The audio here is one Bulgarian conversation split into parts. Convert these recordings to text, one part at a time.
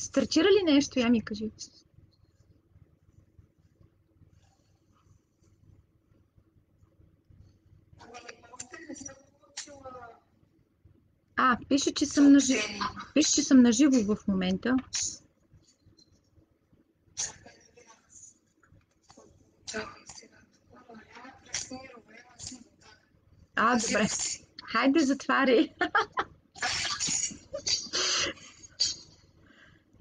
Стартира ли нещо, я ми кажи? Още не съм получила Пише, че съобщение. пише, че съм наживо в момента. Чакай да видя. Получавам сега тук. Няма преснирове, има си вода. Добре. Хайде, затваряй.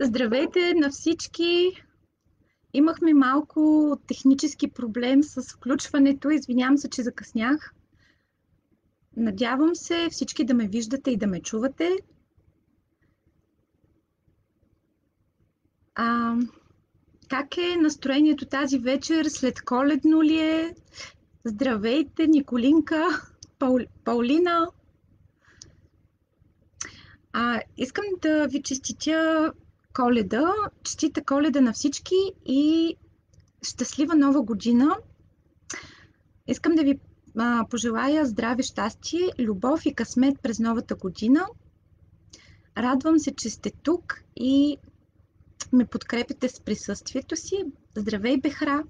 Здравейте на всички. Имахме малко технически проблем с включването. Извинявам се, че закъснях. Надявам се всички да ме виждате и да ме чувате. Как е настроението тази вечер? След коледно ли е? Здравейте, Николинка, Паулина. Искам да ви честитя Коледа. Честита Коледа на всички и щастлива нова година. Искам да ви пожелая здраве, щастие, любов и късмет през новата година. Радвам се, че сте тук и ме подкрепите с присъствието си. Здравей, Бехра!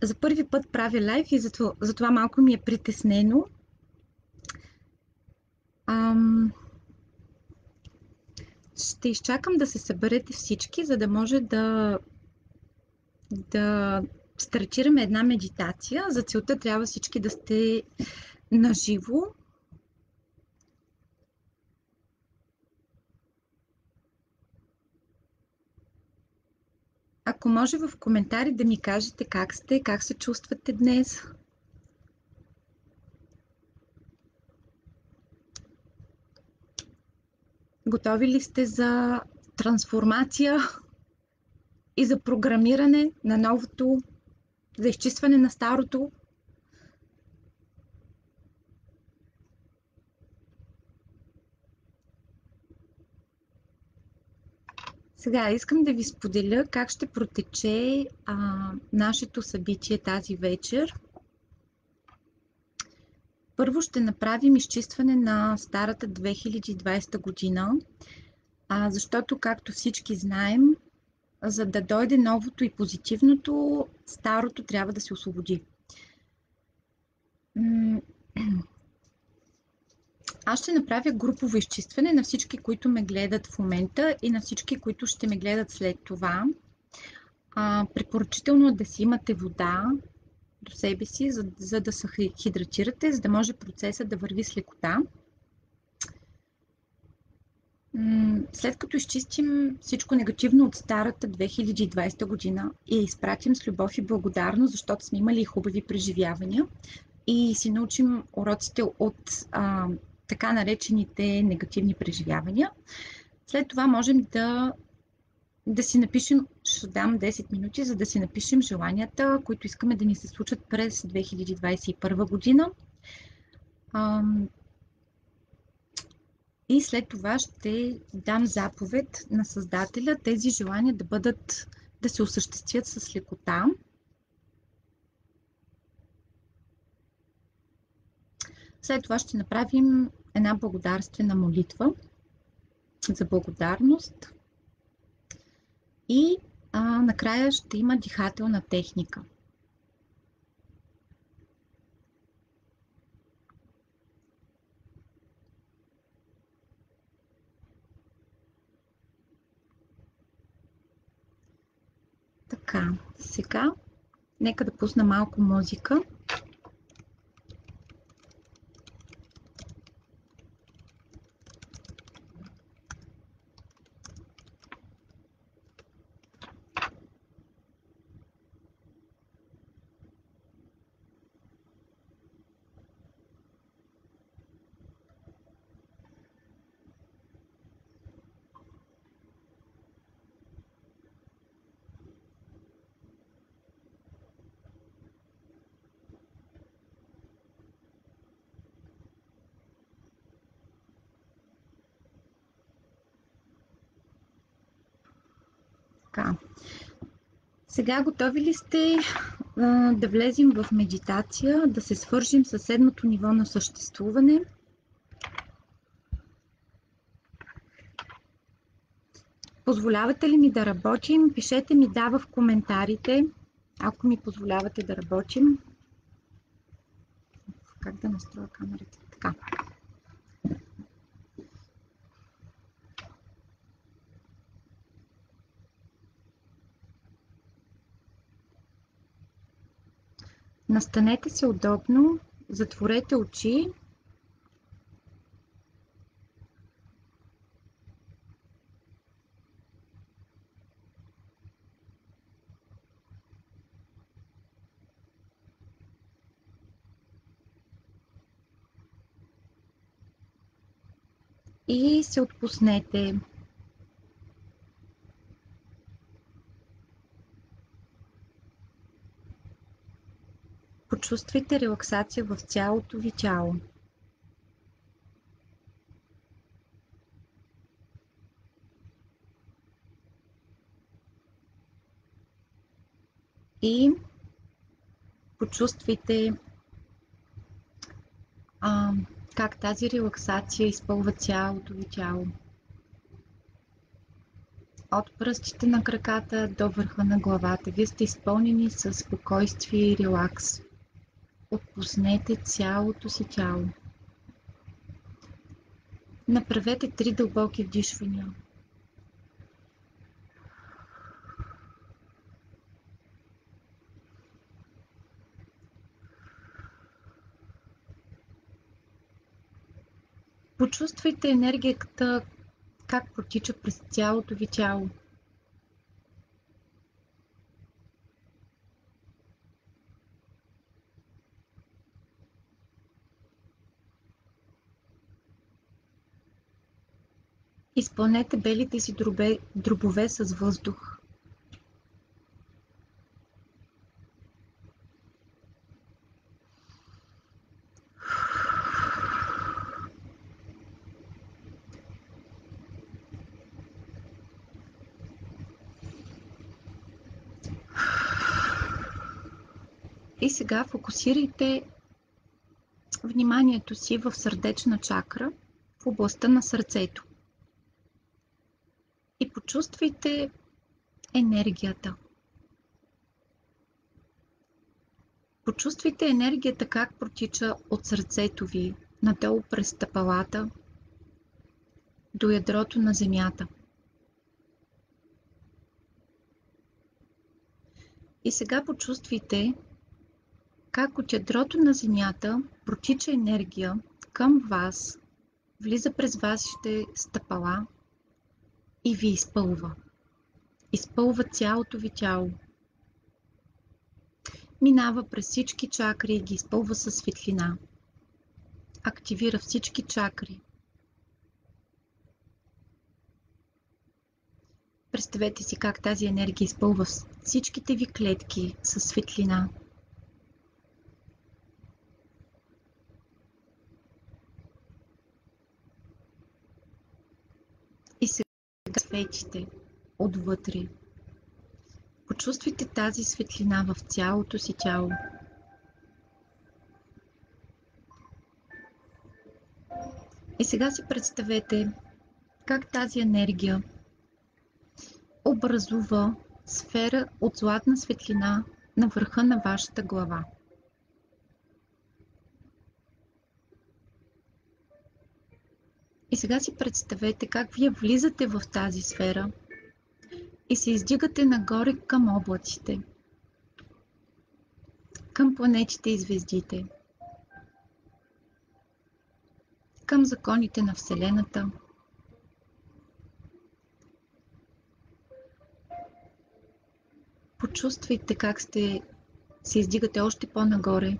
За първи път правя лайв и затова малко ми е притеснено. Ще изчакам да се съберете всички, за да може да стартираме една медитация. За целта трябва всички да сте наживо. Ако може в коментари да ми кажете как сте, как се чувствате днес. Готови ли сте за трансформация и за програмиране на новото, за изчистване на старото? Сега искам да ви споделя как ще протече нашето събитие тази вечер. Първо ще направим изчистване на старата 2020 година, защото, както всички знаем, за да дойде новото и позитивното, старото трябва да се освободи. Аз ще направя групово изчистване на всички, които ме гледат в момента и на всички, които ще ме гледат след това. Препоръчително е да си имате вода до себе си, за да се хидратирате, за да може процесът да върви с лекота. След като изчистим всичко негативно от старата 2020 година и я изпратим с любов и благодарност, защото сме имали хубави преживявания и си научим уроците от така наречените негативни преживявания, след това можем да си напишем, ще дам 10 минути, за да си напишем желанията, които искаме да ни се случат през 2021 година. И след това ще дам заповед на Създателя тези желания да се осъществят с лекота. След това ще направим една благодарствена молитва за благодарност и накрая ще има дихателна техника. Така, сега нека да пусна малко музика. Така. Сега готови ли сте да влезем в медитация, да се свържим със седмото ниво на съществуване? Позволявате ли ми да работим? Пишете ми да в коментарите, ако ми позволявате да работим. Как да настроя камерата? Така. Настанете се удобно, затворете очи. И се отпуснете. Почувствайте релаксация в цялото ви тяло. И почувствайте как тази релаксация изпълва цялото ви тяло. От пръстите на краката до върха на главата. Вие сте изпълнени с спокойствие и релакс. Отпуснете цялото си тяло. Направете 3 дълбоки вдишвания. Почувствайте енергията как протича през цялото ви тяло. Изпълнете белите си дробове с въздух. И сега фокусирайте вниманието си в сърдечна чакра, в областта на сърцето. И почувствайте енергията. Почувствайте енергията как протича от сърцето ви надолу през стъпалата до ядрото на земята. И сега почувствайте как от ядрото на земята протича енергия към вас, влиза през вашите стъпала и ви изпълва. Изпълва цялото ви тяло. Минава през всички чакри и ги изпълва със светлина. Активира всички чакри. Представете си как тази енергия изпълва всичките ви клетки със светлина. И сега светите отвътре. Почувствайте тази светлина в цялото си тяло. И сега си представете как тази енергия образува сфера от златна светлина на върха на вашата глава. И сега си представете как вие влизате в тази сфера и се издигате нагоре към облаците, към планетите и звездите, към законите на Вселената. Почувствайте как се издигате още по-нагоре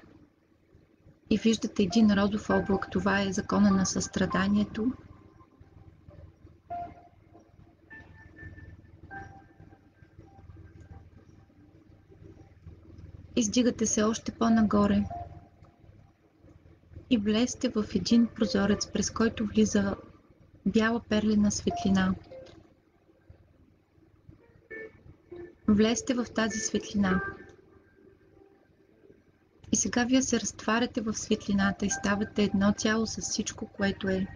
и виждате един родов облак. Това е закона на състраданието. Издигате се още по-нагоре и влезте в един прозорец, през който влиза бяла перлена светлина. Влезте в тази светлина. И сега вие се разтваряте в светлината и ставате едно цяло с всичко, което е.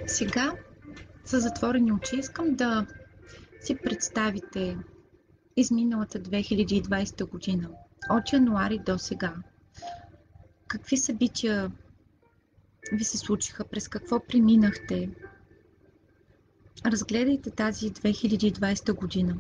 Сега с затворени очи искам да си представите изминалата 2020 година, от януари до сега. Какви събития ви се случиха, през какво преминахте? Разгледайте тази 2020 година.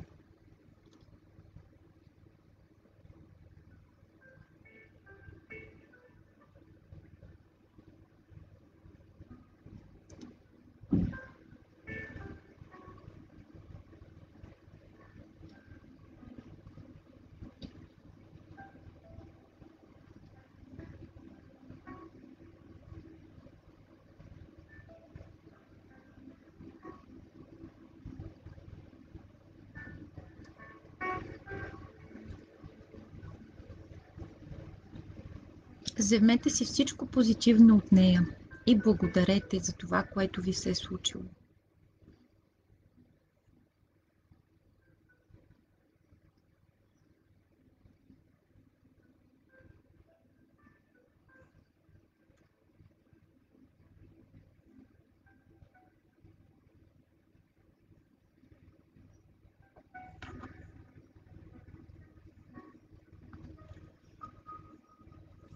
Вземете си всичко позитивно от нея и благодарете за това, което ви се е случило.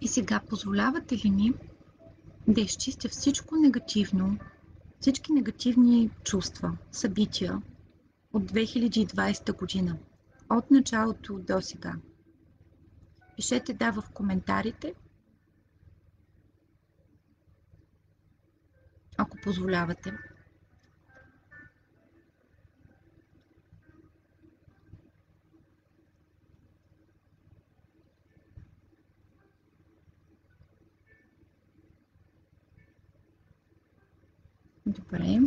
И сега позволявате ли ми да изчистя всичко негативно, всички негативни чувства, събития от 2020 година, от началото до сега? Пишете да в коментарите, ако позволявате. Добре.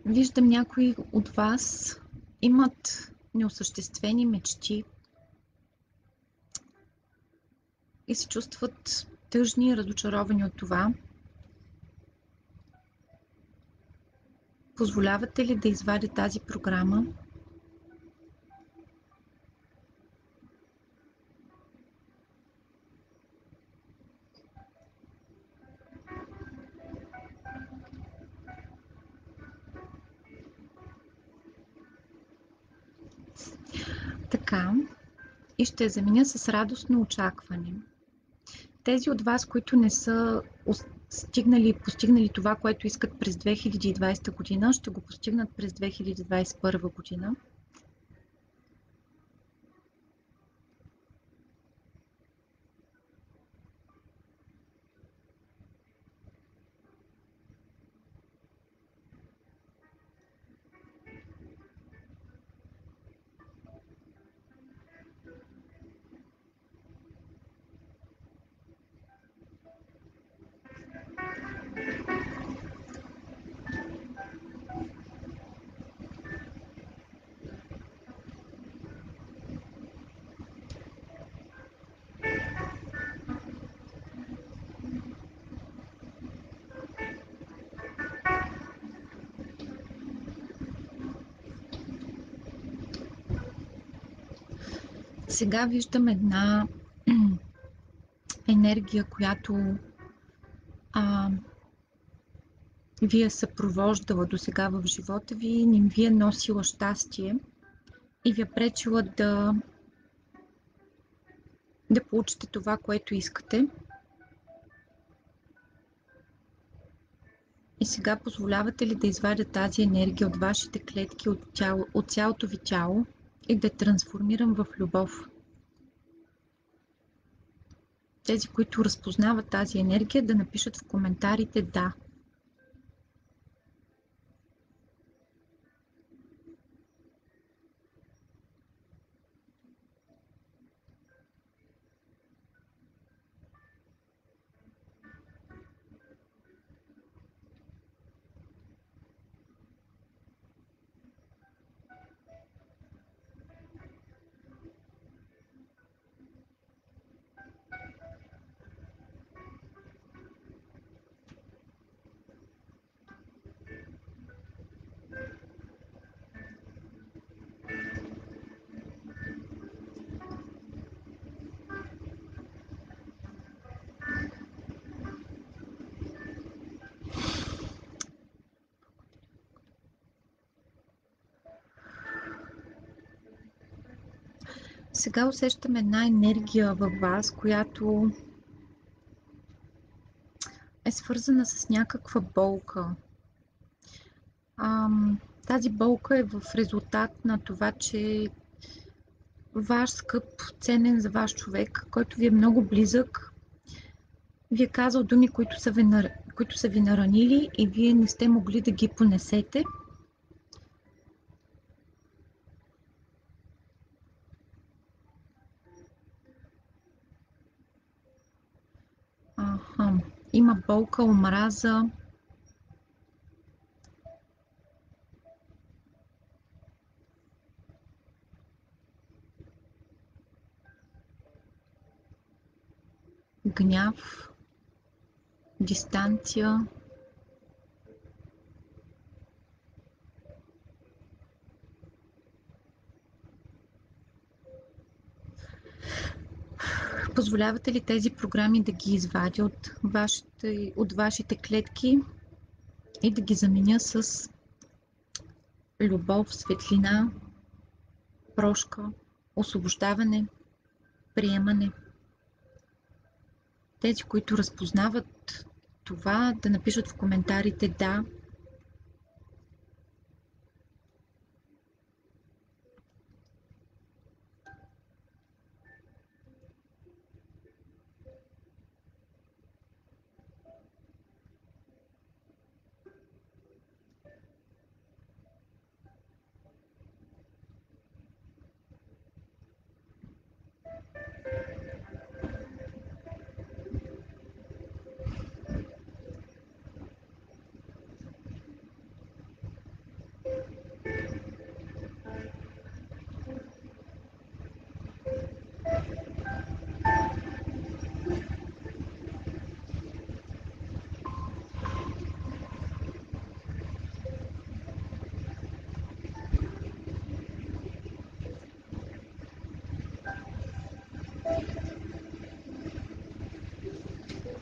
Виждам, някои от вас имат неосъществени мечти и се чувстват тъжни и разочаровани от това. Позволявате ли да извадя тази програма? Така, и ще я заменя с радостно очакване. Тези от вас, които не са постигнали това, което искат през 2020 година, ще го постигнат през 2021 година. Сега виждам една енергия, която ви е съпровождала до сега в живота ви, не ви е носила щастие и ви е пречила да получите това, което искате. И сега позволявате ли да извадя тази енергия от вашите клетки, от цялото ви тяло и да я трансформирам в любов? Тези, които разпознават тази енергия, да напишат в коментарите да. Сега усещам една енергия във вас, която е свързана с някаква болка. Тази болка е в резултат на това, че ваш скъп, ценен за вас човек, който ви е много близък, ви е казал думи, които са ви наранили и вие не сте могли да ги понесете. Има болка, омраза. Гняв, дистанция. Позволявате ли тези програми да ги извадя от вашите клетки и да ги заменя с любов, светлина, прошка, освобождаване, приемане? Тези, които разпознават това, да напишат в коментарите да.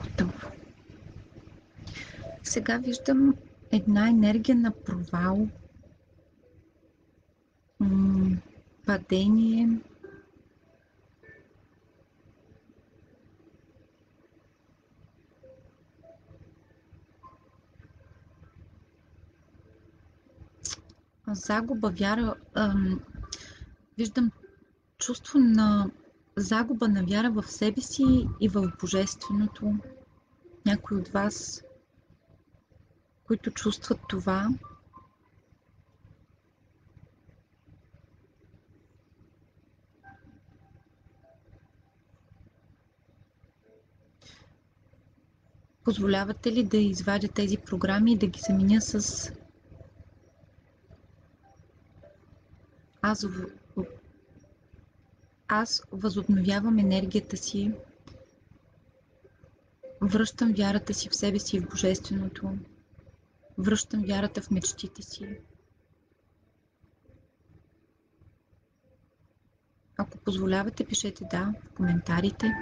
Готово. Сега виждам една енергия на провал, падение. Загуба, вяра. Виждам чувство на загуба на вяра в себе си и в Божественото. Някой от вас, които чувстват това, позволявате ли да извадя тези програми и да ги заменя с аз възобновявам енергията си, връщам вярата си в себе си и в Божественото, връщам вярата в мечтите си. Ако позволявате, пишете да в коментарите.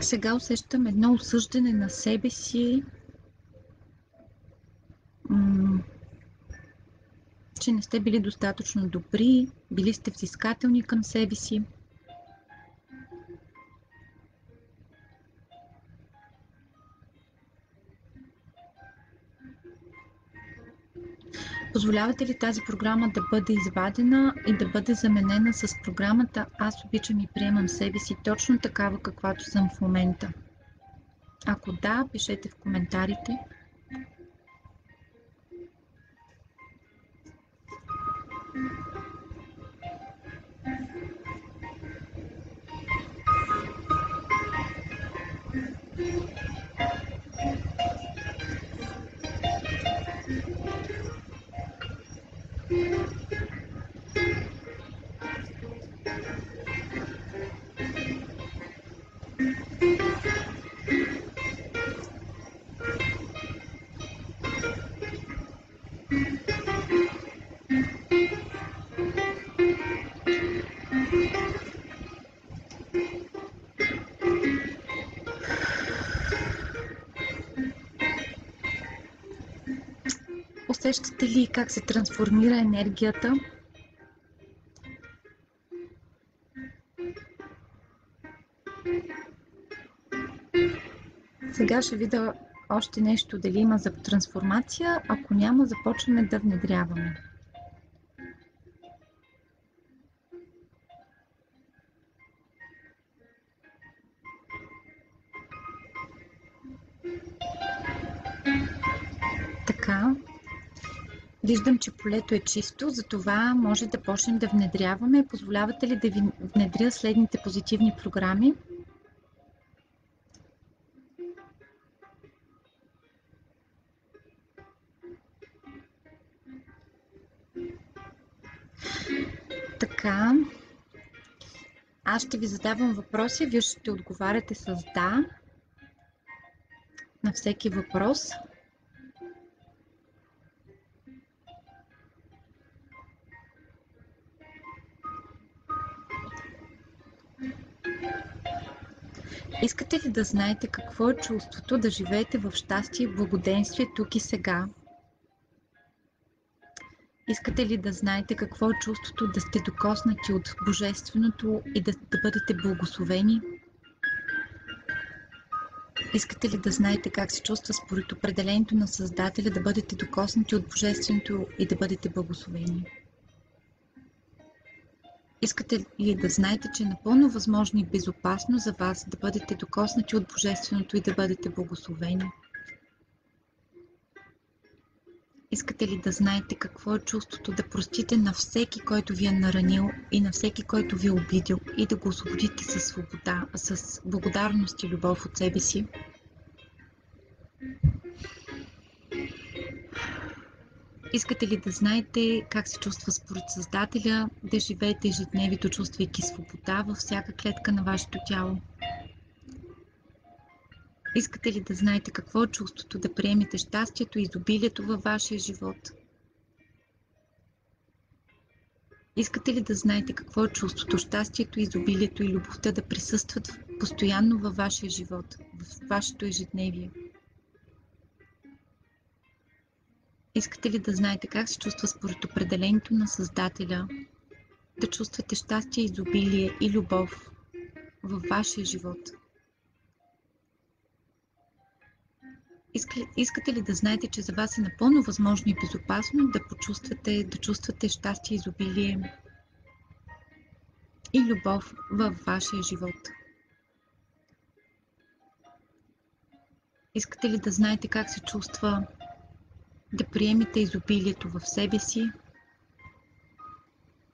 Сега усещам едно осъждане на себе си, че не сте били достатъчно добри, били сте взискателни към себе си. Позволявате ли тази програма да бъде извадена и да бъде заменена с програмата "Аз обичам и приемам себе си точно такава, каквато съм в момента"? Ако да, пишете в коментарите. Усещате ли как се трансформира енергията? Сега ще видя още нещо, дали има за трансформация. Ако няма, започваме да внедряваме. Така. Виждам, че полето е чисто, затова може да почнем да внедряваме. Позволявате ли да ви внедря следните позитивни програми? Така. Аз ще ви задавам въпроси, вие ще отговаряте с "да" на всеки въпрос. Искате ли да знаете какво е чувството да живеете в щастие и благоденствие тук и сега? Искате ли да знаете какво е чувството да сте докоснати от Божественото и да бъдете благословени? Искате ли да знаете как се чувства според определението на Създателя да бъдете докоснати от Божественото и да бъдете благословени? Искате ли да знаете, че е напълно възможно и безопасно за вас да бъдете докоснати от Божественото и да бъдете благословени? Искате ли да знаете какво е чувството да простите на всеки, който ви е наранил и на всеки, който ви е обидил и да го освободите със свобода, с благодарност и любов от себе си? Искате ли да знаете как се чувства според Създателя да живеете ежедневието, чувствайки свобода във всяка клетка на вашето тяло? Искате ли да знаете какво е чувството да приемете щастието и изобилието във вашия живот? Искате ли да знаете какво е чувството щастието, изобилието и любовта да присъстват постоянно във вашия живот, в вашето ежедневие? Искате ли да знаете как се чувства според определението на Създателя да чувствате щастие, изобилие и любов във вашия живот? Искате ли да знаете, че за вас е напълно възможно и безопасно да чувствате щастие, изобилие и любов във вашия живот? Искате ли да знаете как се чувства да приемете изобилието в себе си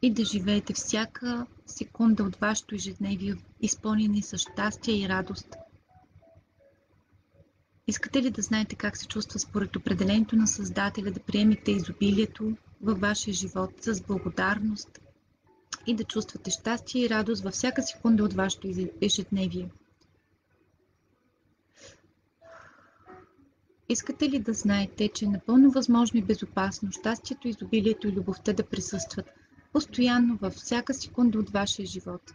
и да живеете всяка секунда от вашето ежедневие изпълнени с щастие и радост? Искате ли да знаете как се чувства според определението на Създателя да приемете изобилието във вашия живот с благодарност и да чувствате щастие и радост във всяка секунда от вашето ежедневие? Искате ли да знаете, че е напълно възможно и безопасно щастието, изобилието и любовта да присъстват постоянно във всяка секунда от вашия живот?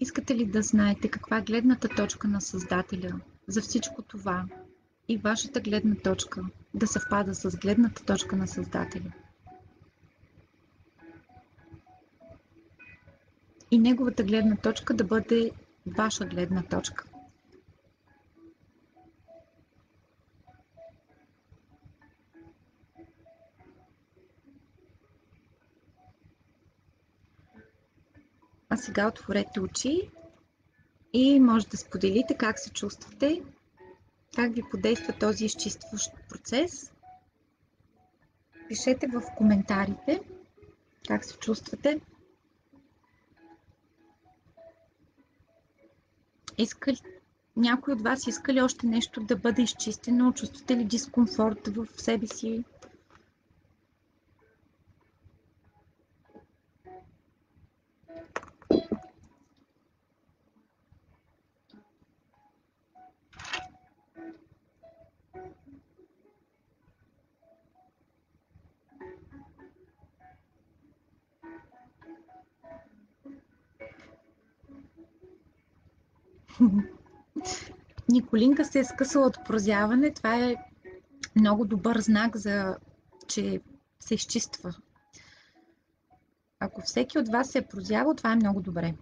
Искате ли да знаете каква е гледната точка на Създателя за всичко това и вашата гледна точка да съвпада с гледната точка на Създателя? И неговата гледна точка да бъде ваша гледна точка. А сега отворете очи и може да споделите как се чувствате, как ви подейства този изчистващ процес. Пишете в коментарите как се чувствате. Някой от вас иска ли още нещо да бъде изчистено? Чувствате ли дискомфорт в себе си? Николинка се е скъсала от прозяване. Това е много добър знак, че се изчиства. Ако всеки от вас се е прозявал, това е много добре.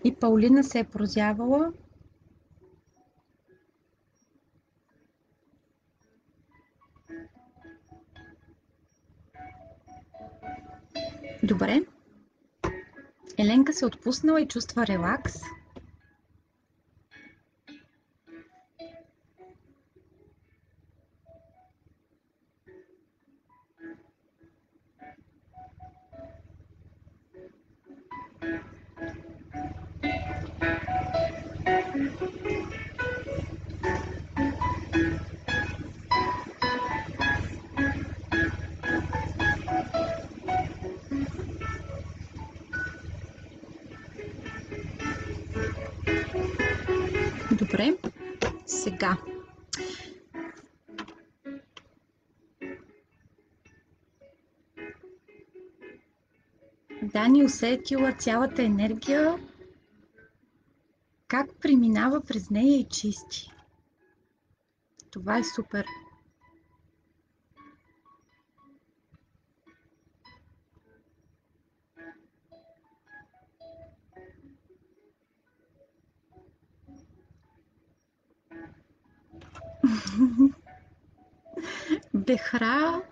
И Паулина се е прозявала. Добре. Еленка се отпуснала и чувства релакс. Добре. Сега. Дани усетила цялата енергия, как преминава през нея и чисти. Това е супер. Бехра,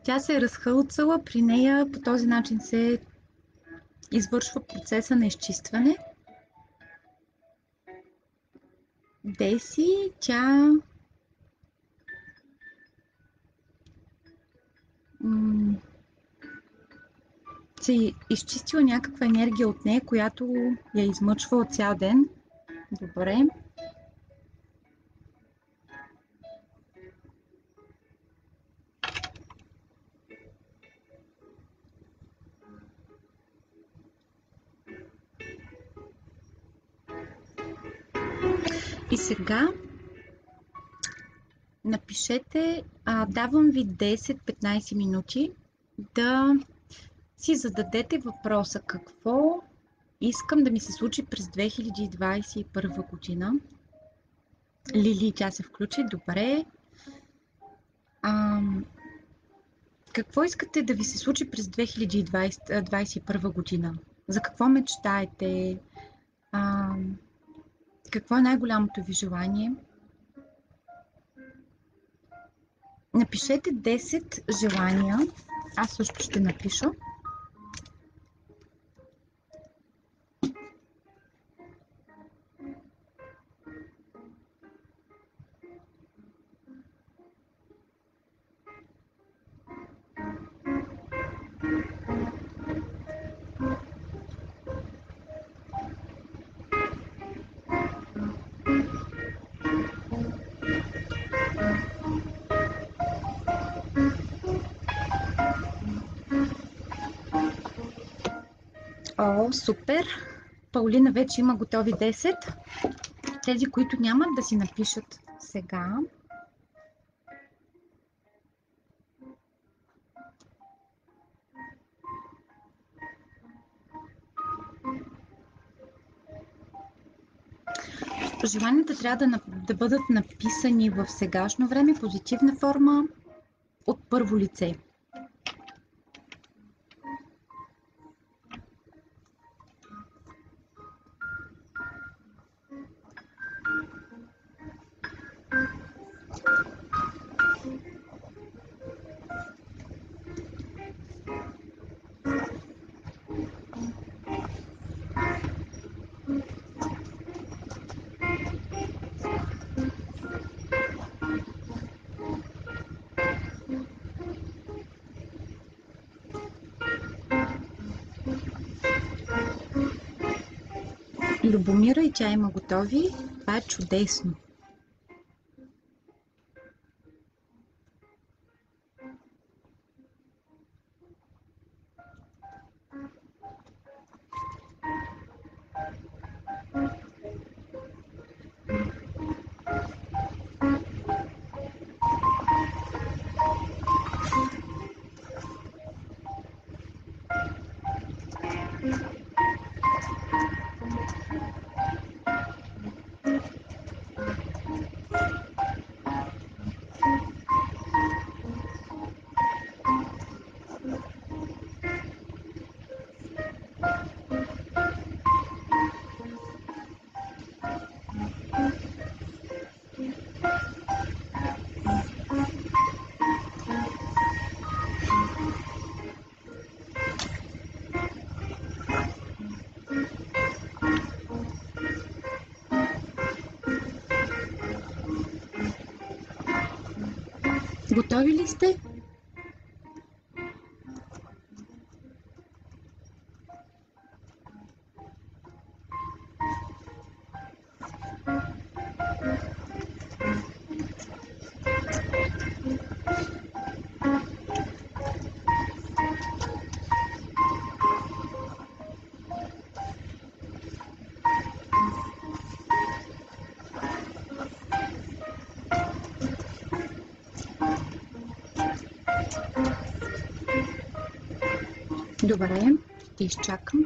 тя се е разхълцала, при нея по този начин се извършва процеса на изчистване. Деси, тя се изчистила някаква енергия от нея, която я измъчва цял ден. Добре. И сега напишете, давам ви 10-15 минути да си зададете въпроса какво искам да ми се случи през 2021 година. Лили, тя се включи, добре. Какво искате да ви се случи през 2021 година? За какво мечтаете? Какво е най-голямото ви желание? Напишете 10 желания. Аз също ще напиша. О, супер! Паулина вече има готови 10. Тези, които нямат, да си напишат сега. Желанията трябва да бъдат написани в сегашно време, позитивна форма, от първо лице. Любомира и тя има готови. Това е чудесно. Готови ли сте? Добре, ще изчакам.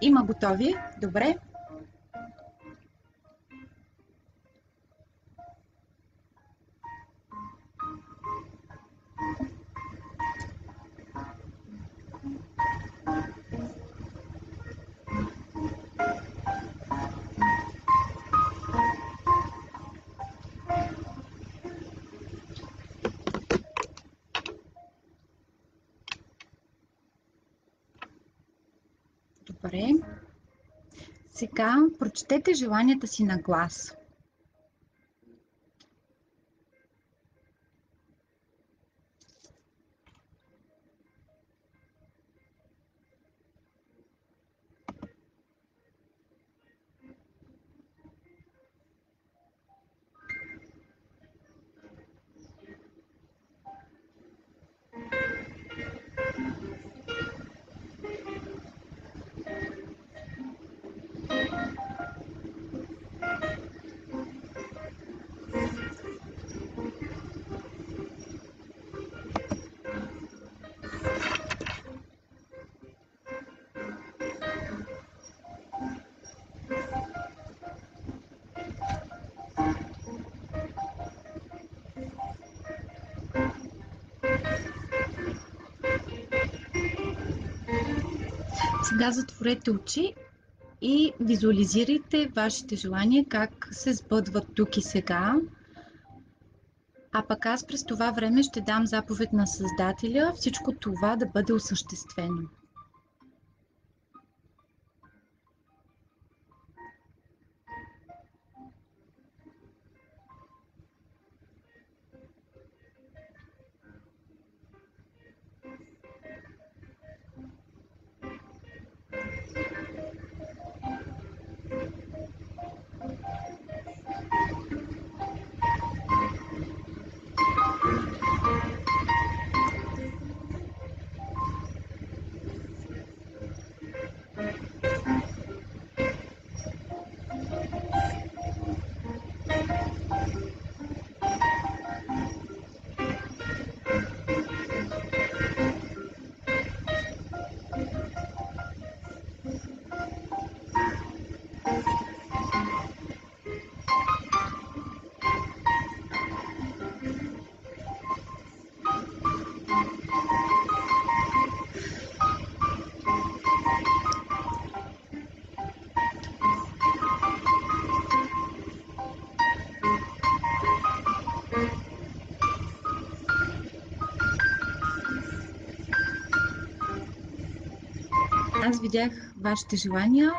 Има готови. Добре. Добре. Сега прочетете желанията си на глас. Сега затворете очи и визуализирайте вашите желания как се сбъдват тук и сега. А пък аз през това време ще дам заповед на Създателя всичко това да бъде осъществено. Аз видях вашите желания.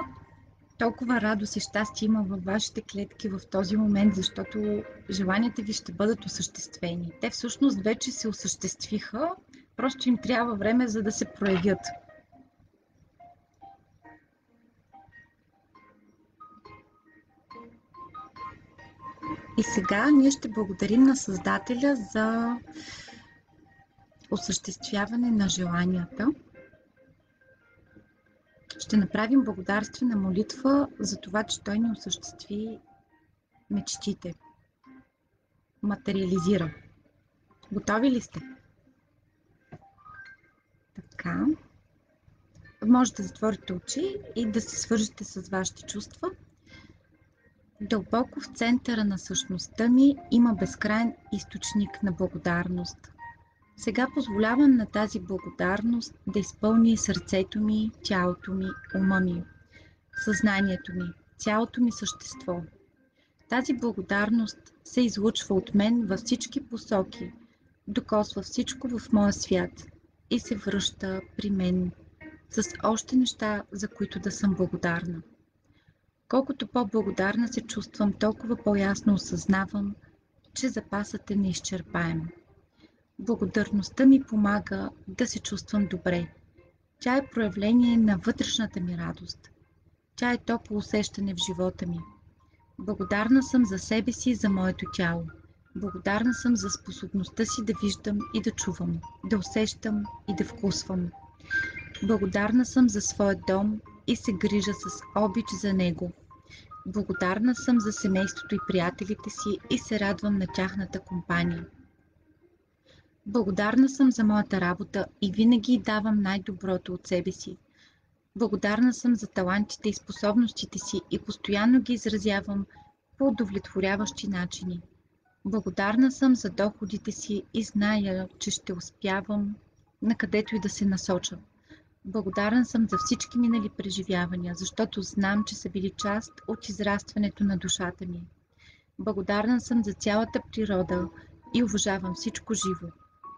Толкова радост и щастие има във вашите клетки в този момент, защото желанията ви ще бъдат осъществени. Те всъщност вече се осъществиха, просто им трябва време, за да се проявят. И сега ние ще благодарим на Създателя за осъществяване на желанията. Ще направим благодарствена молитва за това, че Той ни осъществи мечтите. Материализира. Готови ли сте? Така. Можете да затворите очи и да се свържете с вашите чувства. Дълбоко в центъра на същността ми има безкрайен източник на благодарност. Сега позволявам на тази благодарност да изпълни сърцето ми, тялото ми, ума ми, съзнанието ми, цялото ми същество. Тази благодарност се излъчва от мен във всички посоки, докосва всичко в моя свят и се връща при мен с още неща, за които да съм благодарна. Колкото по-благодарна се чувствам, толкова по-ясно осъзнавам, че запасът е неизчерпаем. Благодарността ми помага да се чувствам добре. Тя е проявление на вътрешната ми радост. Тя е топло усещане в живота ми. Благодарна съм за себе си и за моето тяло. Благодарна съм за способността си да виждам и да чувам, да усещам и да вкусвам. Благодарна съм за своя дом и се грижа с обич за него. Благодарна съм за семейството и приятелите си и се радвам на тяхната компания. Благодарна съм за моята работа и винаги давам най-доброто от себе си. Благодарна съм за талантите и способностите си и постоянно ги изразявам по удовлетворяващи начини. Благодарна съм за доходите си и зная, че ще успявам накъдето и да се насоча. Благодарна съм за всички минали преживявания, защото знам, че са били част от израстването на душата ми. Благодарна съм за цялата природа и уважавам всичко живо.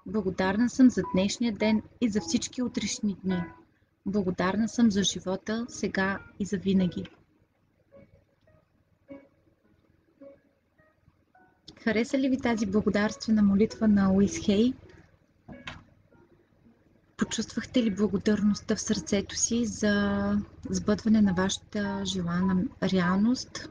Благодарна съм за днешния ден и за всички утрешни дни. Благодарна съм за живота, сега и за винаги. Хареса ли ви тази благодарствена молитва на Луис Хей? Почувствахте ли благодарността в сърцето си за сбъдване на вашата желана реалност?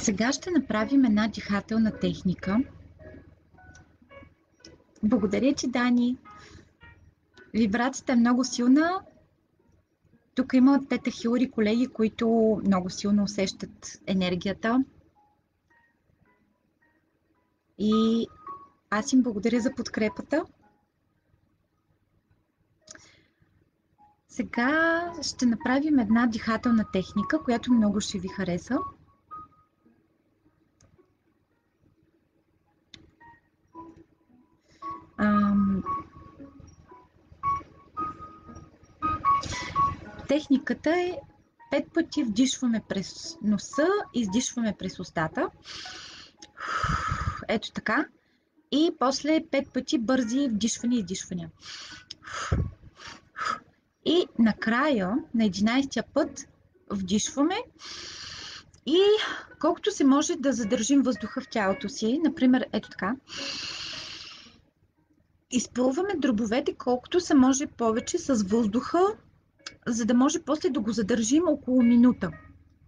Сега ще направим една дихателна техника. Благодаря ти, Дани. Вибрацията е много силна. Тук има тета хилъри колеги, които много силно усещат енергията. И аз им благодаря за подкрепата. Сега ще направим една дихателна техника, която много ще ви хареса. Техниката е 5 пъти вдишваме през носа, издишваме през устата. Ето така. И после 5 пъти бързи вдишвания и издишвания. И накрая, на 11-тия път, вдишваме и колкото се може да задържим въздуха в тялото си, например, ето така. Изпълваме дробовете колкото се може повече с въздуха, за да може после да го задържим около минута.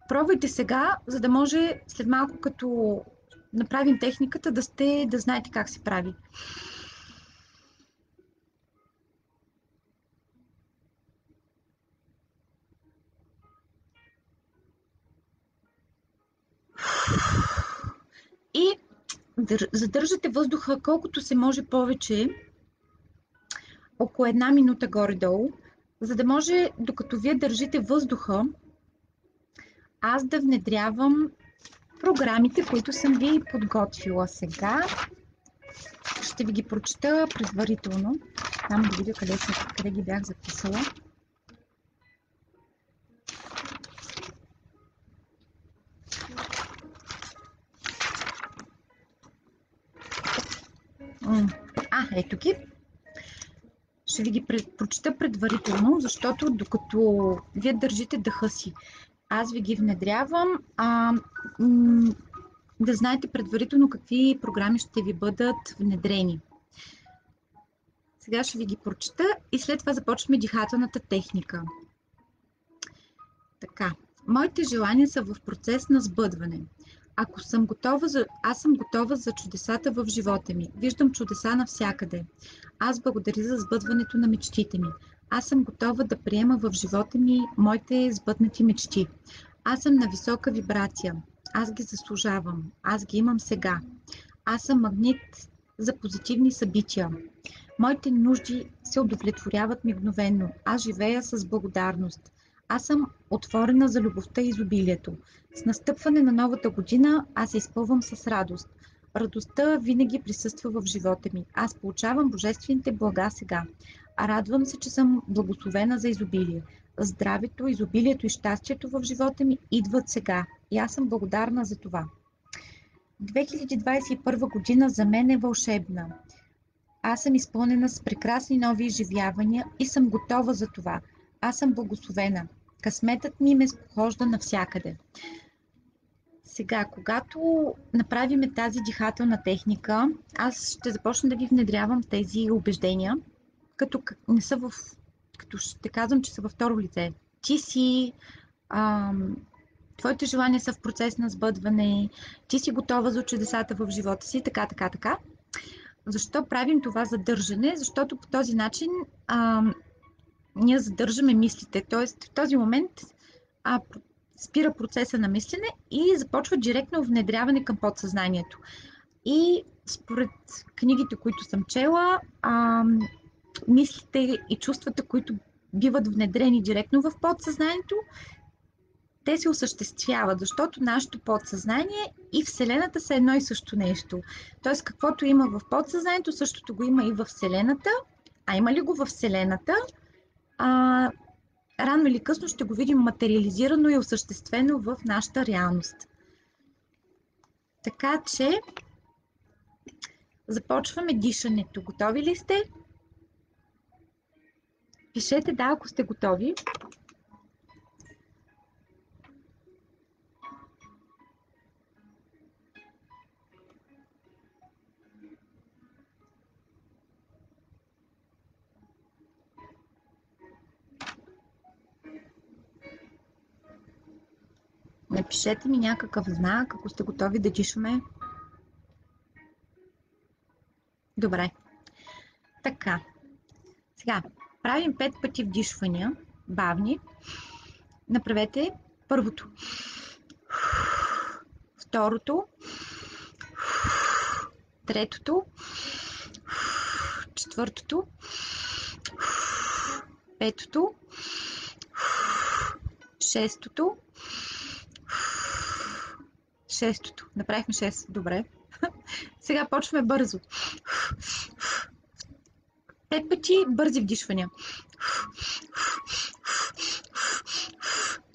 Пробвайте сега, за да може след малко, като направим техниката, да знаете как се прави. И задържате въздуха колкото се може повече, около една минута горе-долу, за да може, докато вие държите въздуха, аз да внедрявам програмите, които съм ви подготвила сега. Ще ви ги прочета предварително. Там да видя къде ги бях записала. Ето ги. Ще ви ги прочета предварително, защото докато вие държите дъха си, аз ви ги внедрявам, да знаете предварително какви програми ще ви бъдат внедрени. Сега ще ви ги прочета и след това започваме дихателната техника. Така, моите желания са в процес на сбъдване. Аз съм готова за чудесата в живота ми. Виждам чудеса навсякъде. Аз благодаря за сбъдването на мечтите ми. Аз съм готова да приема в живота ми моите сбъднати мечти. Аз съм на висока вибрация. Аз ги заслужавам. Аз ги имам сега. Аз съм магнит за позитивни събития. Моите нужди се удовлетворяват мигновено. Аз живея с благодарност. Аз съм отворена за любовта и изобилието. С настъпване на новата година аз се изпълвам с радост. Радостта винаги присъства в живота ми. Аз получавам божествените блага сега. Радвам се, че съм благословена за изобилие. Здравето, изобилието и щастието в живота ми идват сега. И аз съм благодарна за това. 2021 година за мен е вълшебна. Аз съм изпълнена с прекрасни нови изживявания и съм готова за това. Аз съм благословена. Късметът ми ме спохожда навсякъде. Сега, когато направим тази дихателна техника, аз ще започна да ви внедрявам тези убеждения, като ще казвам, че са във второ лице. Ти си, твоите желания са в процес на сбъдване, ти си готова за чудесата в живота си, така. Защо правим това задържане? Защото по този начин ние задържаме мислите, т.е. в този момент спира процеса на мислене и започва директно внедряване към подсъзнанието. И според книгите, които съм чела, мислите и чувствата, които биват внедрени директно в подсъзнанието, те се осъществяват, защото нашето подсъзнание и Вселената са едно и също нещо. Тоест, каквото има в подсъзнанието, същото го има и в Вселената. А има ли го в Вселената, рано или късно ще го видим материализирано и осъществено в нашата реалност. Така че започваме дишането. Готови ли сте? Пишете да, ако сте готови. Напишете ми някакъв знак, ако сте готови да дишаме. Добре. Така. Сега, Правим 5 пъти вдишвания, бавни. Направете първото, второто, третото, четвъртото, петото, шестото. Направихме 6. Добре. Сега почваме бързо. 5 пъти бързи вдишвания.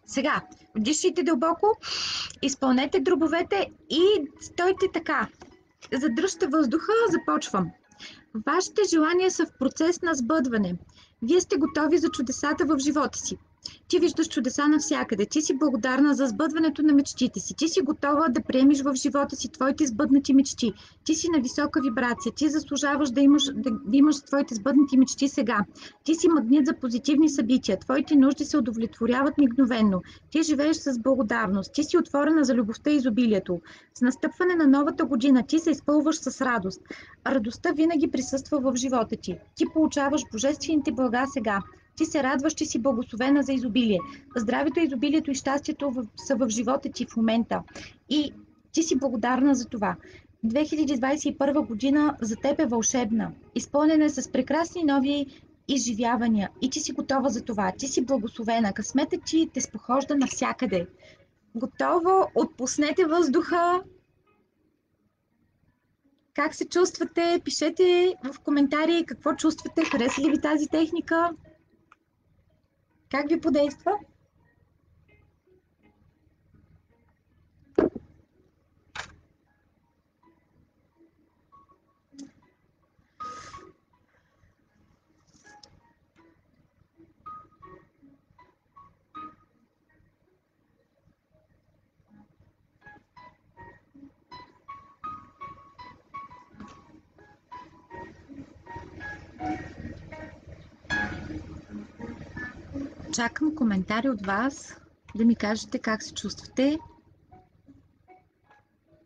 Сега, вдишайте дълбоко, изпълнете дробовете и стойте така. Задръжте въздуха, започвам. Вашите желания са в процес на сбъдване. Вие сте готови за чудесата в живота си. Ти виждаш чудеса навсякъде. Ти си благодарна за сбъдването на мечтите си. Ти си готова да приемеш в живота си твоите сбъднати мечти. Ти си на висока вибрация. Ти заслужаваш да имаш твоите сбъднати мечти сега. Ти си магнит за позитивни събития. Твоите нужди се удовлетворяват мигновенно. Ти живееш с благодарност. Ти си отворена за любовта и изобилието. С настъпване на новата година ти се изпълваш с радост. Радостта винаги присъства в живота ти. Ти получаваш божествените блага сега. Ти се радваш, че си благословена за изобилие. Здравето, изобилието и щастието са в живота ти в момента. И ти си благодарна за това. 2021 година за теб е вълшебна. Изпълнена е с прекрасни нови изживявания. И ти си готова за това. Ти си благословена. Късметът ти те спохожда навсякъде. Готово? Отпуснете въздуха. Как се чувствате? Пишете в коментари какво чувствате. Хареса ли ви тази техника? Как ви подейства? Чакам коментари от вас, да ми кажете как се чувствате,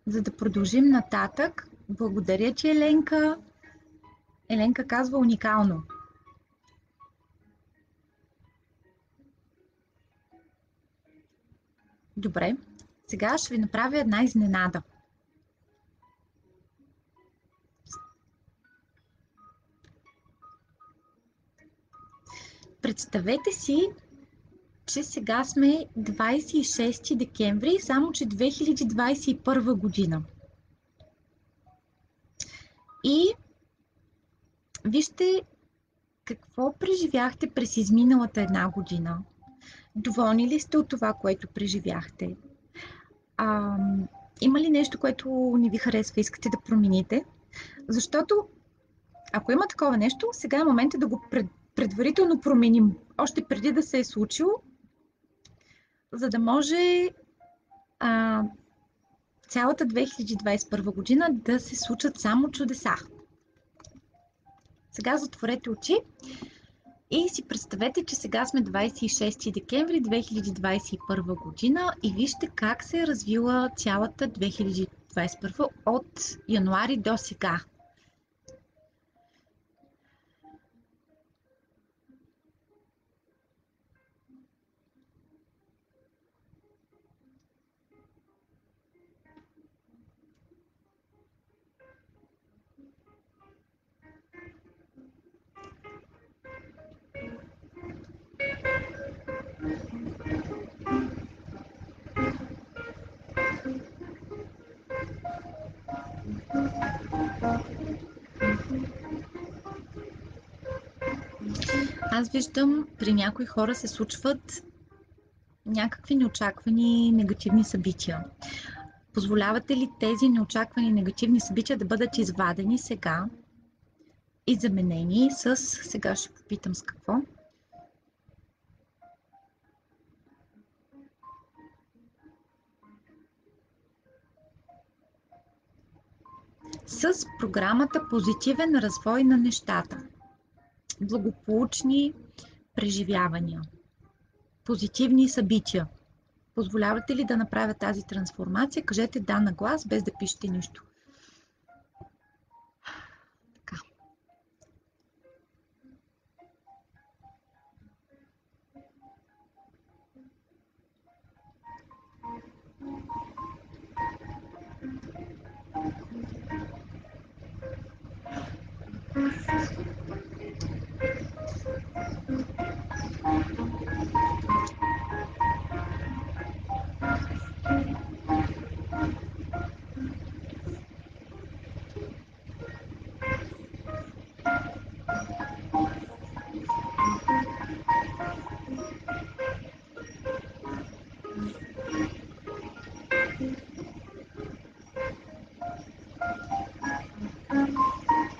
за да продължим нататък. Благодаря ти, Еленка. Еленка казва уникално. Добре, сега ще ви направя една изненада. Представете си, че сега сме 26 декември, само че 2021 година. И вижте какво преживяхте през изминалата една година. Доволни ли сте от това, което преживяхте? Има ли нещо, което не ви харесва, искате да промените? Защото ако има такова нещо, сега е момента да го предварително променим, още преди да се е случило, за да може цялата 2021 година да се случат само чудеса. Сега затворете очи и си представете, че сега сме 26 декември 2021 година и вижте как се е развила цялата 2021 от януари до сега. Аз виждам, при някои хора се случват някакви неочаквани негативни събития. Позволявате ли тези неочаквани негативни събития да бъдат извадени сега и заменени с... Сега ще попитам с какво. С програмата Позитивен развой на нещата. Благополучни преживявания. Позитивни събития. Позволявате ли да направя тази трансформация? Кажете да на глас, без да пишете нищо. Така.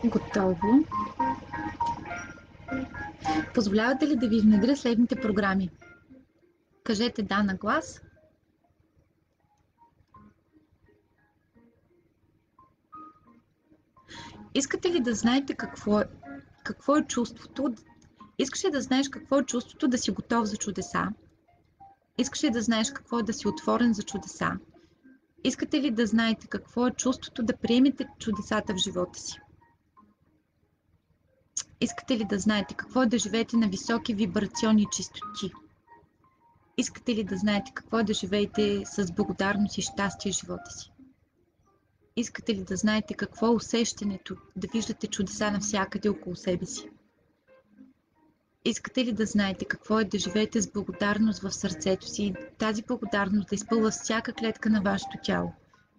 Готово. Позволявате ли да ви внедря следните програми? Кажете да на глас. Искате ли да знаете какво е чувството? Искаш ли да знаеш какво е чувството да си готов за чудеса? Искаш ли да знаеш какво е да си отворен за чудеса? Искате ли да знаете какво е чувството да приемете чудесата в живота си? Искате ли да знаете какво е да живеете на високи вибрационни чистоти? Искате ли да знаете какво е да живеете с благодарност и щастие в живота си? Искате ли да знаете какво е усещането да виждате чудеса навсякъде около себе си? Искате ли да знаете какво е да живеете с благодарност в сърцето си и тази благодарност да изпълва всяка клетка на вашето тяло?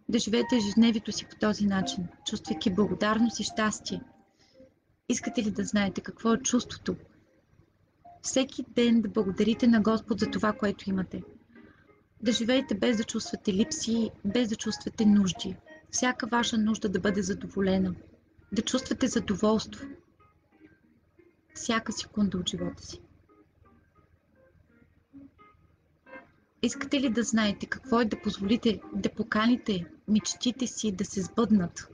Да живеете ежедневието си по този начин, чувствайки благодарност и щастие? Искате ли да знаете какво е чувството всеки ден да благодарите на Господ за това, което имате? Да живеете без да чувствате липси, без да чувствате нужди. Всяка ваша нужда да бъде задоволена. Да чувствате задоволство всяка секунда от живота си. Искате ли да знаете какво е да позволите да поканите мечтите си да се сбъднат?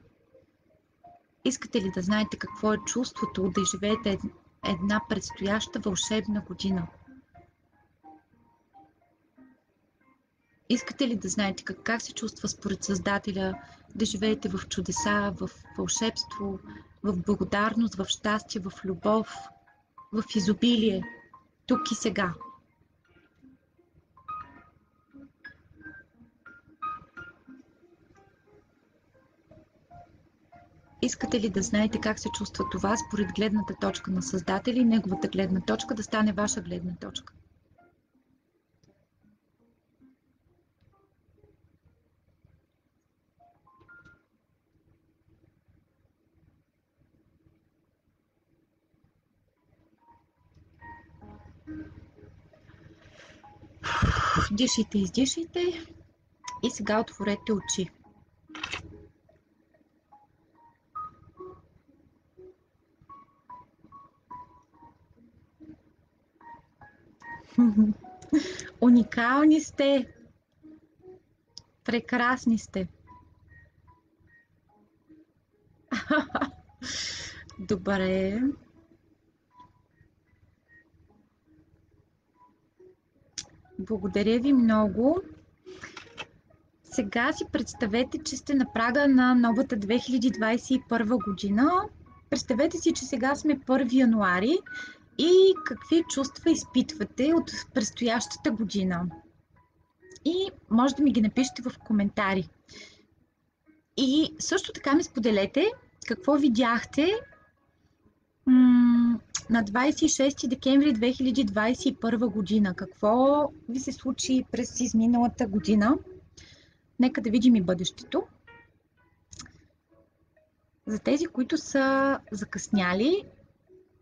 Искате ли да знаете какво е чувството да живеете една предстояща вълшебна година? Искате ли да знаете как се чувства според Създателя да живеете в чудеса, в вълшебство, в благодарност, в щастие, в любов, в изобилие, тук и сега? Искате ли да знаете как се чувства това според гледната точка на Създателя и неговата гледна точка да стане ваша гледна точка? Дишайте, издишайте и сега отворете очи. Уникални сте! Прекрасни сте! Добре. Благодаря ви много. Сега си представете, че сте на прага на новата 2021 година. Представете си, че сега сме 1 януари и какви чувства изпитвате от предстоящата година. И може да ми ги напишете в коментари. И също така ми споделете какво видяхте на 26 декември 2021 година. Какво ви се случи през изминалата година? Нека да видим и бъдещето. За тези, които са закъсняли,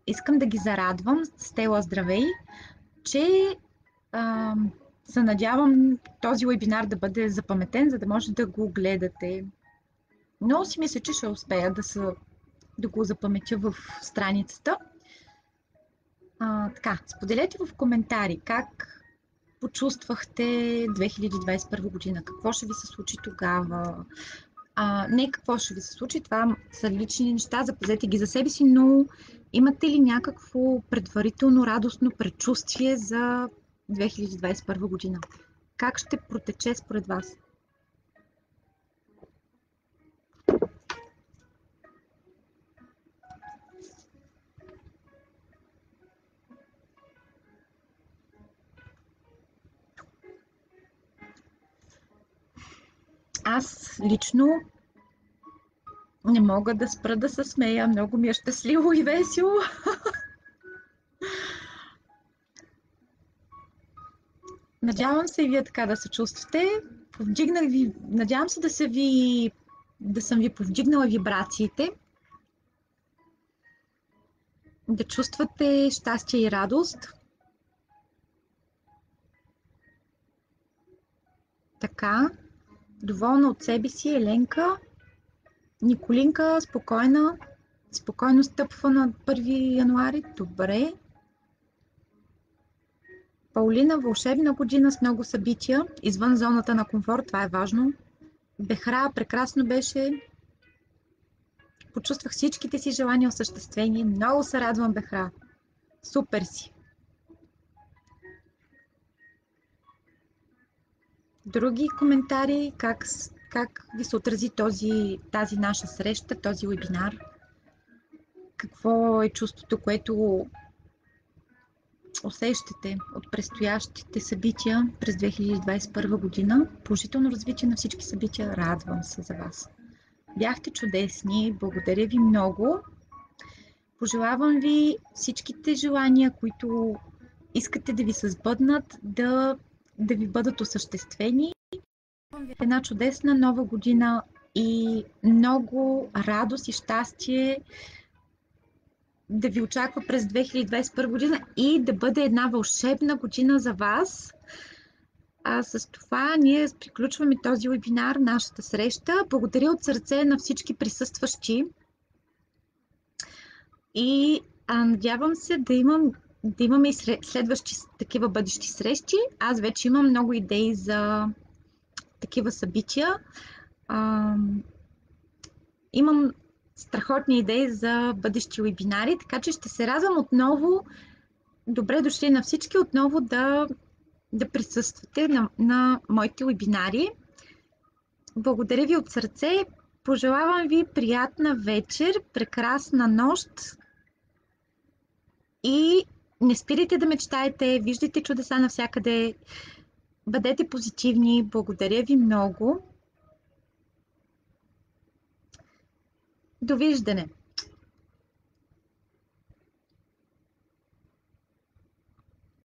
искам да ги зарадвам, Стела, здравей, че се надявам този вебинар да бъде запаметен, за да може да го гледате. Но си мисля, че ще успея да го запаметя в страницата. Така, споделете в коментари как почувствахте 2021 година, какво ще ви се случи тогава. Не какво ще ви се случи, това са лични неща, запазете ги за себе си, но имате ли някакво предварително радостно предчувствие за 2021 година? Как ще протече според вас? Аз лично Не мога да спра да се смея. Много ми е щастливо и весело. Надявам се и вие така да се чувствате. Повдигнах ви, надявам се да съм ви повдигнала вибрациите, да чувствате щастие и радост. Така, доволна от себе си, Еленка. Николинка, спокойна. Спокойно стъпва на 1 януари. Добре. Паулина, вълшебна година с много събития, извън зоната на комфорт, това е важно. Бехра, прекрасно беше. Почувствах всичките си желания осъществени. Много се радвам, Бехра. Супер си. Други коментари? Как ви се отрази тази наша среща, този вебинар? Какво е чувството, което усещате от предстоящите събития през 2021 година? Положително развитие на всички събития. Радвам се за вас. Бяхте чудесни. Благодаря ви много. Пожелавам ви всичките желания, които искате да ви се сбъднат, да ви бъдат осъществени. Една чудесна нова година и много радост и щастие да ви очаква през 2021 година и да бъде една вълшебна година за вас. А с това ние приключваме този вебинар, нашата среща. Благодаря от сърце на всички присъстващи и надявам се да имаме и следващи такива бъдещи срещи. Аз вече имам много идеи за такива събития. Имам страхотни идеи за бъдещи вебинари, така че ще се радвам отново. Добре дошли на всички отново да присъствате на моите вебинари. Благодаря ви от сърце. Пожелавам ви приятна вечер, прекрасна нощ и не спирайте да мечтаете, виждайте чудеса навсякъде. Бъдете позитивни. Благодаря ви много. Довиждане!